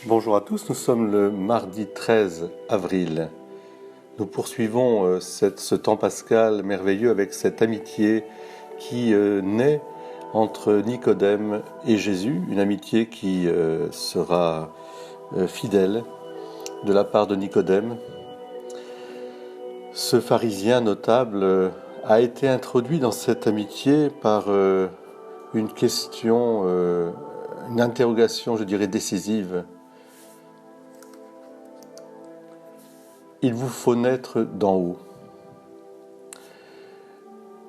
Bonjour à tous, nous sommes le mardi 13 avril. Nous poursuivons ce temps pascal merveilleux avec cette amitié qui naît entre Nicodème et Jésus, une amitié qui sera fidèle de la part de Nicodème. Ce pharisien notable a été introduit dans cette amitié par une question, une interrogation, je dirais, décisive. Il vous faut naître d'en haut.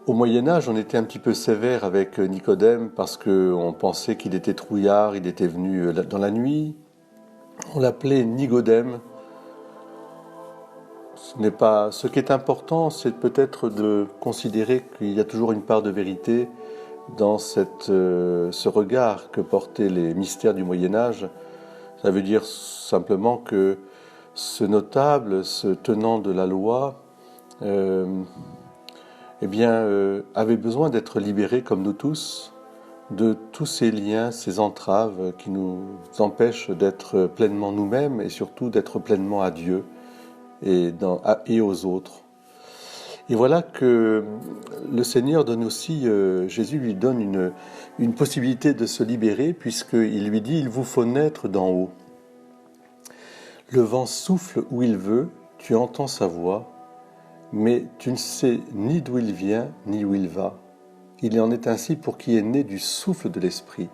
Au Moyen-Âge, on était un petit peu sévère avec Nicodème parce qu'on pensait qu'il était trouillard, il était venu dans la nuit. On l'appelait Nigodème. Ce qui est important, c'est peut-être de considérer qu'il y a toujours une part de vérité dans ce regard que portaient les mystères du Moyen-Âge. Ça veut dire simplement que ce notable, ce tenant de la loi, avait besoin d'être libéré, comme nous tous, de tous ces liens, ces entraves qui nous empêchent d'être pleinement nous-mêmes et surtout d'être pleinement à Dieu et aux autres. Et voilà que le Seigneur donne aussi, Jésus lui donne une possibilité de se libérer puisqu'il lui dit « Il vous faut naître d'en haut ». Le vent souffle où il veut, tu entends sa voix, mais tu ne sais ni d'où il vient, ni où il va. Il en est ainsi pour qui est né du souffle de l'Esprit.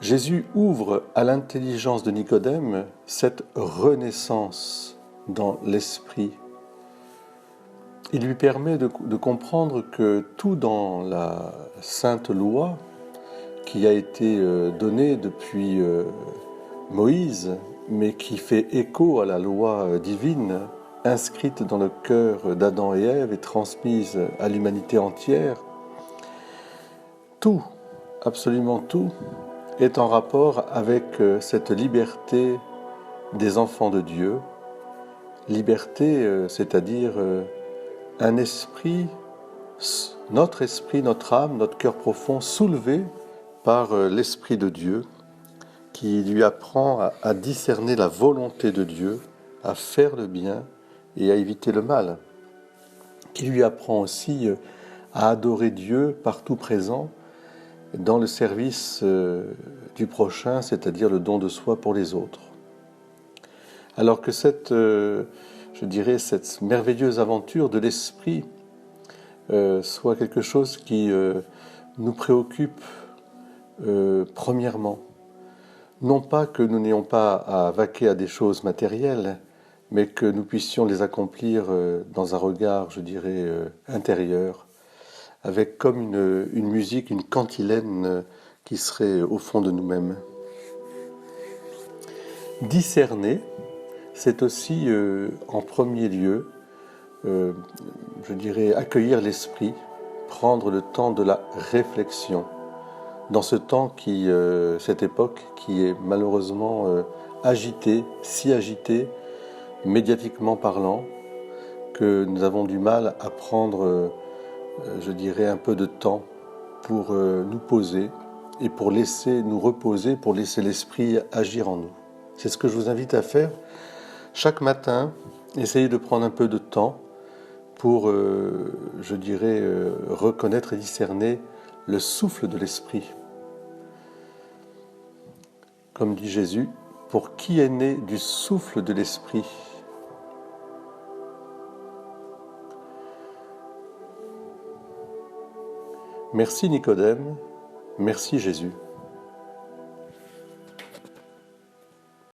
Jésus ouvre à l'intelligence de Nicodème cette renaissance dans l'Esprit. Il lui permet de comprendre que tout dans la sainte loi qui a été donnée depuis Moïse, mais qui fait écho à la loi divine, inscrite dans le cœur d'Adam et Ève et transmise à l'humanité entière, tout, absolument tout, est en rapport avec cette liberté des enfants de Dieu, liberté, c'est-à-dire un esprit, notre âme, notre cœur profond, soulevé par l'Esprit de Dieu, qui lui apprend à discerner la volonté de Dieu, à faire le bien et à éviter le mal, qui lui apprend aussi à adorer Dieu partout présent dans le service du prochain, c'est-à-dire le don de soi pour les autres. Alors que cette merveilleuse aventure de l'esprit soit quelque chose qui nous préoccupe premièrement. Non pas que nous n'ayons pas à vaquer à des choses matérielles, mais que nous puissions les accomplir dans un regard, intérieur, avec comme une musique, une cantilène qui serait au fond de nous-mêmes. Discerner, c'est aussi en premier lieu, accueillir l'esprit, prendre le temps de la réflexion. Dans ce temps cette époque qui est malheureusement agitée, si agitée, médiatiquement parlant, que nous avons du mal à prendre, un peu de temps pour nous poser et pour laisser nous reposer, pour laisser l'esprit agir en nous. C'est ce que je vous invite à faire chaque matin. Essayez de prendre un peu de temps pour, reconnaître et discerner le souffle de l'esprit. Comme dit Jésus, pour qui est né du souffle de l'esprit ? Merci Nicodème, merci Jésus.